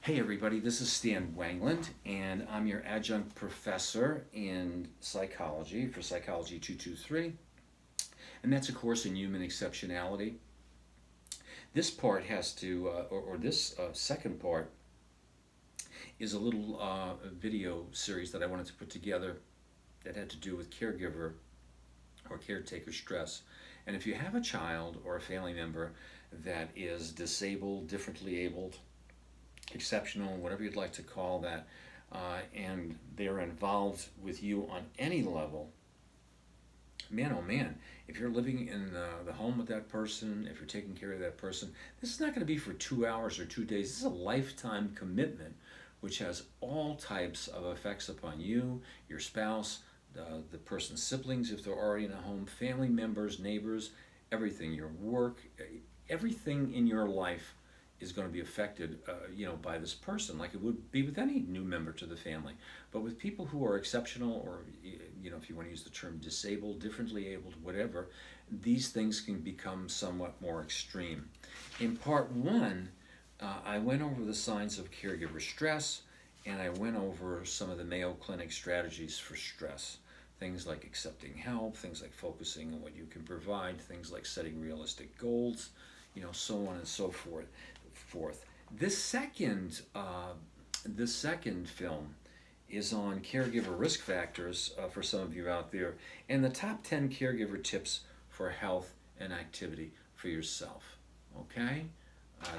Hey everybody, this is Stan Wanglund, and I'm your adjunct professor in psychology for Psychology 223, and that's a course in human exceptionality. This part has to, or this second part, is a little video series that I wanted to put together that had to do with caregiver or caretaker stress. And if you have a child or a family member that is disabled, differently abled, exceptional, whatever you'd like to call that, and they're involved with you on any level, man, oh man, if you're living in the home with that person, if you're taking care of that person, this is not going to be for 2 hours or 2 days. This is a lifetime commitment, which has all types of effects upon you, your spouse, the person's siblings, if they're already in a home, family members, neighbors, everything, your work, everything in your life is going to be affected, by this person, like it would be with any new member to the family. But with people who are exceptional, or if you want to use the term disabled, differently abled, whatever, these things can become somewhat more extreme. In part one, I went over the signs of caregiver stress, and I went over some of the Mayo Clinic strategies for stress. Things like accepting help, things like focusing on what you can provide, things like setting realistic goals, so on and so forth. This second film is on caregiver risk factors for some of you out there, and the top 10 caregiver tips for health and activity for yourself. Okay?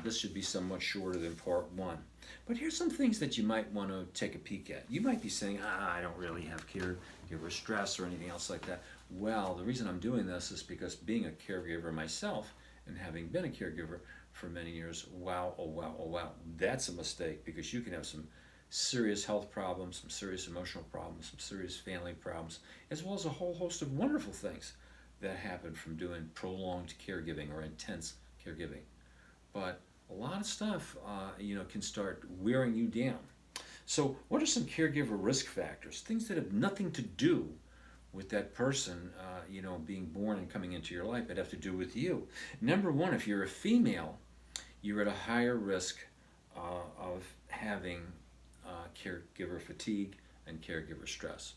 This should be somewhat shorter than part one. But here's some things that you might want to take a peek at. You might be saying, I don't really have caregiver stress or anything else like that. Well, the reason I'm doing this is because being a caregiver myself and having been a caregiver for many years, wow, oh wow, oh wow, that's a mistake, because you can have some serious health problems, some serious emotional problems, some serious family problems, as well as a whole host of wonderful things that happen from doing prolonged caregiving or intense caregiving. But a lot of stuff, can start wearing you down. So, what are some caregiver risk factors? Things that have nothing to do with that person, being born and coming into your life, that have to do with you. Number one, if you're a female, you're at a higher risk of having caregiver fatigue and caregiver stress.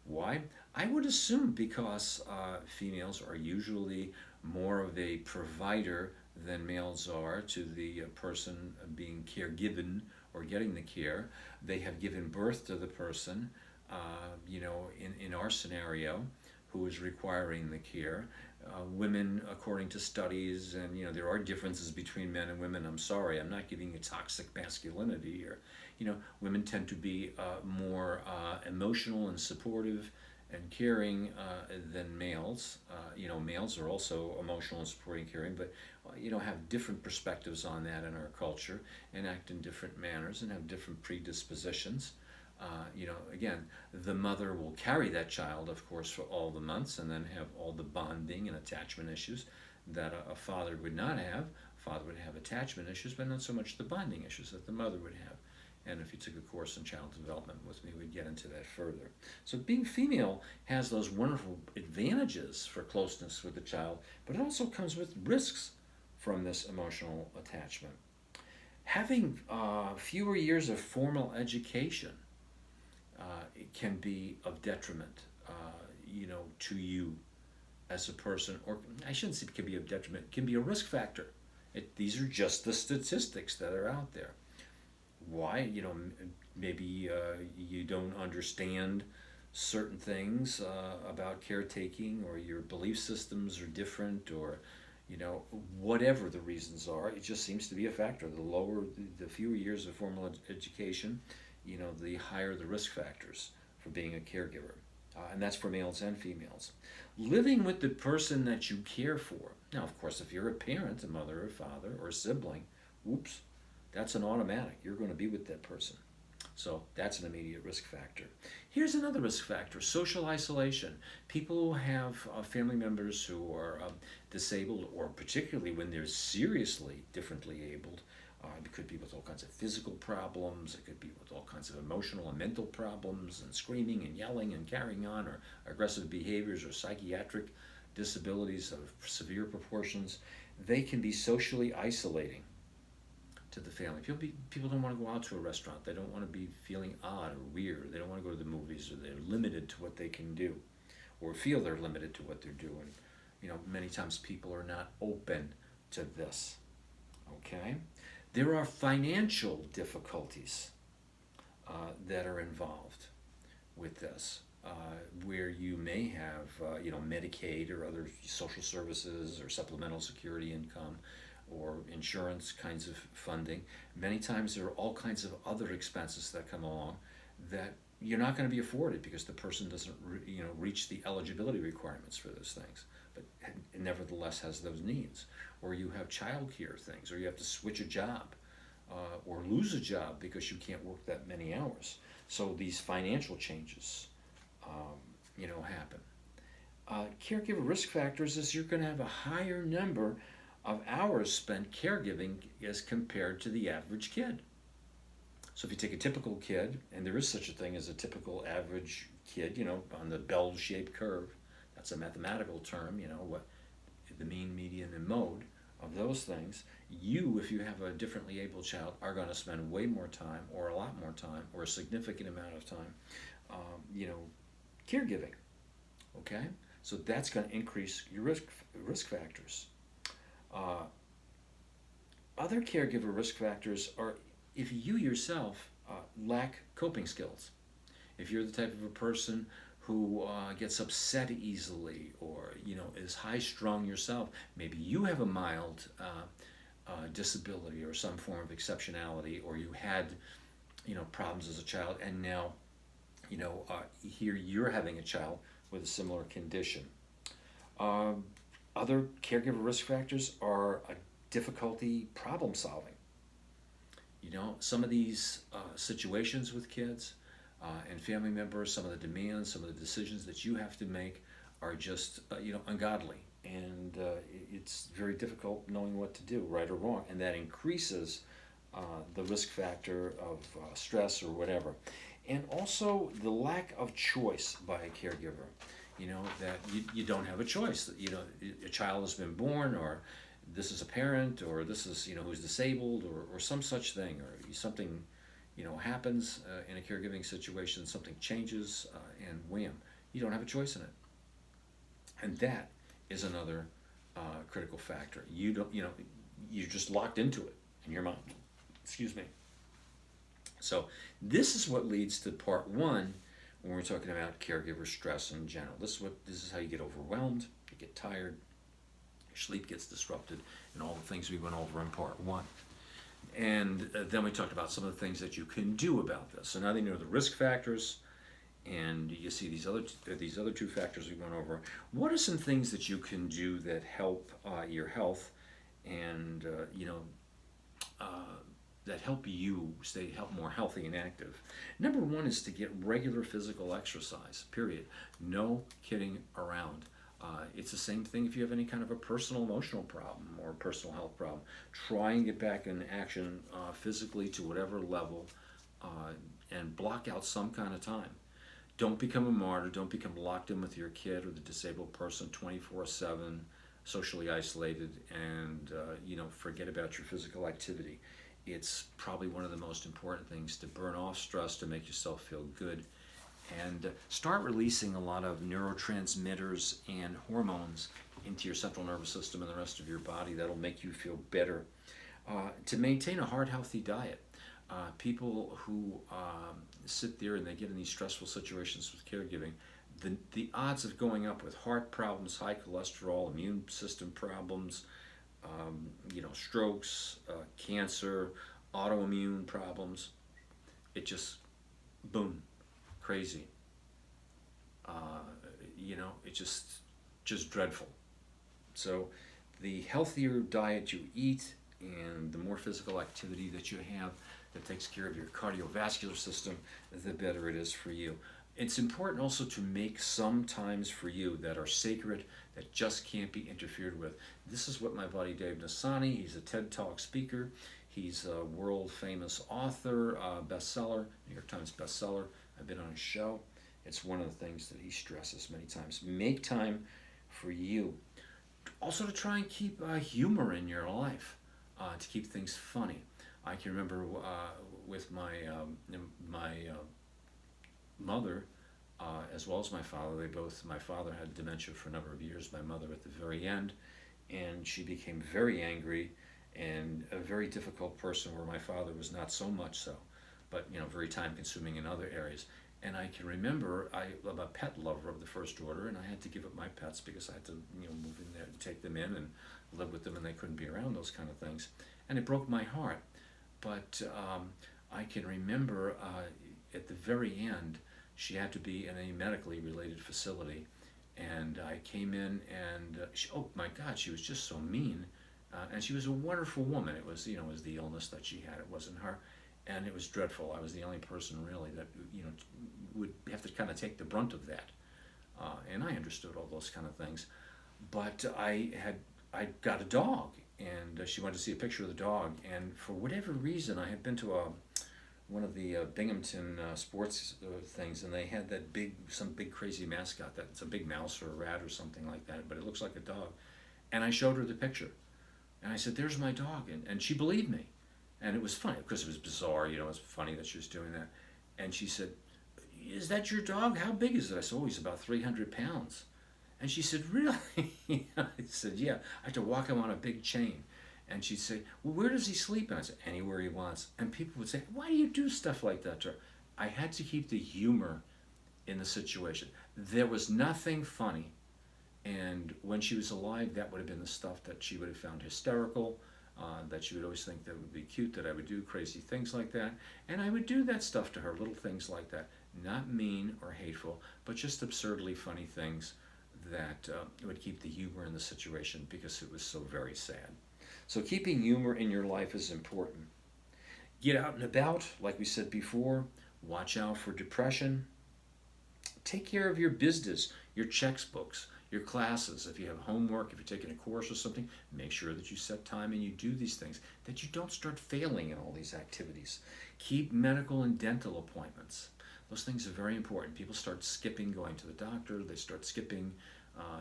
Why? I would assume because females are usually more of a provider than males are to the person being caregiven or getting the care. They have given birth to the person, in our scenario, who is requiring the care. Women, according to studies, and there are differences between men and women. I'm sorry, I'm not giving you toxic masculinity here. Women tend to be more emotional and supportive and caring than males. Males are also emotional and supporting, caring, but have different perspectives on that in our culture, and act in different manners, and have different predispositions. Again, the mother will carry that child, of course, for all the months, and then have all the bonding and attachment issues that a father would not have. Father would have attachment issues, but not so much the bonding issues that the mother would have. And if you took a course in child development with me, we'd get into that further. So being female has those wonderful advantages for closeness with the child, but it also comes with risks from this emotional attachment. Having fewer years of formal education, it can be of detriment, to you as a person, or I shouldn't say it can be of detriment, it can be a risk factor. These are just the statistics that are out there. Why? Maybe you don't understand certain things about caretaking, or your belief systems are different, or whatever the reasons are, it just seems to be a factor. The fewer years of formal education, the higher the risk factors for being a caregiver. And that's for males and females. Living with the person that you care for. Now, of course, if you're a parent, a mother or father or a sibling, oops, that's an automatic. You're going to be with that person. So that's an immediate risk factor. Here's another risk factor: social isolation. People who have family members who are disabled, or particularly when they're seriously differently abled. It could be with all kinds of physical problems. It could be with all kinds of emotional and mental problems, and screaming and yelling and carrying on, or aggressive behaviors, or psychiatric disabilities of severe proportions. They can be socially isolating. to the family. People don't want to go out to a restaurant. They don't want to be feeling odd or weird. They don't want to go to the movies, or they're limited to what they can do, or feel they're limited to what they're doing. Many times people are not open to this. Okay? There are financial difficulties that are involved with this, where you may have, Medicaid or other social services or supplemental security income or insurance kinds of funding. Many times there are all kinds of other expenses that come along that you're not going to be afforded because the person doesn't, reach the eligibility requirements for those things, but nevertheless has those needs. Or you have child care things, or you have to switch a job, or lose a job because you can't work that many hours. So these financial changes, happen. Caregiver risk factors is you're going to have a higher number of hours spent caregiving as compared to the average kid. So if you take a typical kid, and there is such a thing as a typical average kid, on the bell-shaped curve, that's a mathematical term, what the mean, median, and mode of those things. You, if you have a differently able child, are going to spend way more time, or a lot more time, or a significant amount of time, caregiving. Okay, so that's going to increase your risk factors. Uh, Other caregiver risk factors are if you yourself lack coping skills. If you're the type of a person who gets upset easily, or is high strung yourself, maybe you have a mild disability or some form of exceptionality, or you had problems as a child, and now here you're having a child with a similar condition. Um, Other caregiver risk factors are a difficulty problem solving. Some of these situations with kids and family members, some of the demands, some of the decisions that you have to make are just, ungodly. And it's very difficult knowing what to do, right or wrong. And that increases the risk factor of stress or whatever. And also the lack of choice by a caregiver. That you don't have a choice. A child has been born, or this is a parent, or this is, who's disabled, or some such thing, or something, happens in a caregiving situation, something changes, and wham, you don't have a choice in it. And that is another critical factor. You don't, you're just locked into it in your mind. Excuse me. So this is what leads to part one when we're talking about caregiver stress in general. This is how you get overwhelmed, you get tired, your sleep gets disrupted, and all the things we went over in part one. And then we talked about some of the things that you can do about this. So now that you know the risk factors, and you see these other two factors we went over. What are some things that you can do that help your health, and uh, that help you stay more healthy and active? Number one is to get regular physical exercise. Period. No kidding around. It's the same thing if you have any kind of a personal emotional problem or personal health problem. Try and get back in action physically to whatever level, and block out some kind of time. Don't become a martyr. Don't become locked in with your kid or the disabled person 24/7, socially isolated, and forget about your physical activity. It's probably one of the most important things to burn off stress, to make yourself feel good, and start releasing a lot of neurotransmitters and hormones into your central nervous system and the rest of your body that'll make you feel better. To maintain a heart healthy diet. People who sit there and they get in these stressful situations with caregiving, the odds of going up with heart problems, high cholesterol, immune system problems, strokes, cancer, autoimmune problems, it just, boom, crazy. It's just dreadful. So the healthier diet you eat and the more physical activity that you have that takes care of your cardiovascular system, the better it is for you. It's important also to make some times for you that are sacred, that just can't be interfered with. This is what my buddy Dave Nassani, he's a TED Talk speaker, he's a world famous author, bestseller, New York Times bestseller. I've been on his show. It's one of the things that he stresses many times. Make time for you. Also to try and keep humor in your life, to keep things funny. I can remember with my mother, as well as my father. My father had dementia for a number of years, my mother at the very end, and she became very angry and a very difficult person, where my father was not so much so, but very time consuming in other areas. And I can remember I'm a pet lover of the first order, and I had to give up my pets because I had to move in there, take them in and live with them, and they couldn't be around those kind of things, and it broke my heart. But I can remember at the very end, she had to be in a medically related facility, and I came in, and oh my God, she was just so mean, and she was a wonderful woman. It was it was the illness that she had. It wasn't her, and it was dreadful. I was the only person really that would have to kind of take the brunt of that, and I understood all those kind of things. But I got a dog, and she wanted to see a picture of the dog, and for whatever reason, I had been to one of the Binghamton sports things, and they had some big crazy mascot that's a big mouse or a rat or something like that, but it looks like a dog. And I showed her the picture, and I said, "There's my dog," and she believed me, and it was funny because it was bizarre, it was funny that she was doing that, and she said, "Is that your dog? How big is it?" I said, "Oh, he's about 300 pounds." And she said, "Really?" I said, "Yeah, I have to walk him on a big chain." And she'd say, "Well, where does he sleep?" And I said, "Anywhere he wants." And people would say, "Why do you do stuff like that to her?" I had to keep the humor in the situation. There was nothing funny. And when she was alive, that would have been the stuff that she would have found hysterical, that she would always think that would be cute, that I would do crazy things like that. And I would do that stuff to her, little things like that. Not mean or hateful, but just absurdly funny things that would keep the humor in the situation because it was so very sad. So keeping humor in your life is important. Get out and about, like we said before. Watch out for depression. Take care of your business, your textbooks, your classes. If you have homework, if you're taking a course or something, make sure that you set time and you do these things, that you don't start failing in all these activities. Keep medical and dental appointments. Those things are very important. People start skipping going to the doctor. They start skipping,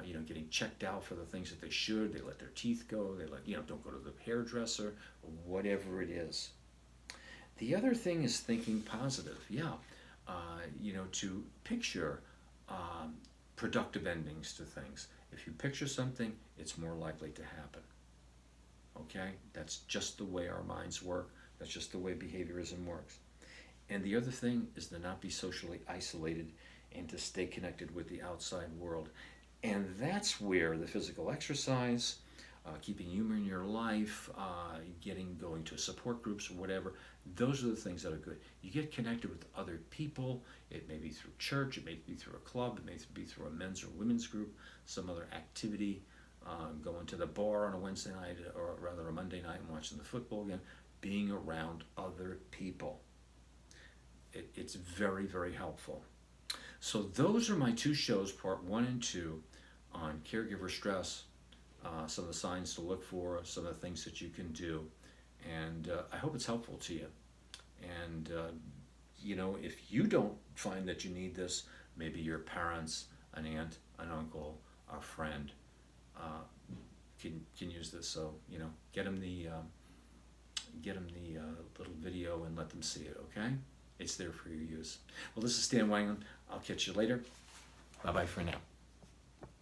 getting checked out for the things that they should. They let their teeth go. They don't go to the hairdresser, or whatever it is. The other thing is thinking positive. Yeah, to picture productive endings to things. If you picture something, it's more likely to happen. Okay, that's just the way our minds work. That's just the way behaviorism works. And the other thing is to not be socially isolated and to stay connected with the outside world. And that's where the physical exercise, keeping humor in your life, going to support groups or whatever, those are the things that are good. You get connected with other people. It may be through church, it may be through a club, it may be through a men's or women's group, some other activity, going to the bar on a Wednesday night or rather a Monday night and watching the football game, being around other people. It's very, very helpful. So those are my two shows, part 1 and 2, on caregiver stress, some of the signs to look for, some of the things that you can do. And I hope it's helpful to you. And, if you don't find that you need this, maybe your parents, an aunt, an uncle, a friend can use this. So, get them the little video and let them see it, okay? It's there for your use. Well, this is Stan Wanglund. I'll catch you later. Bye-bye for now.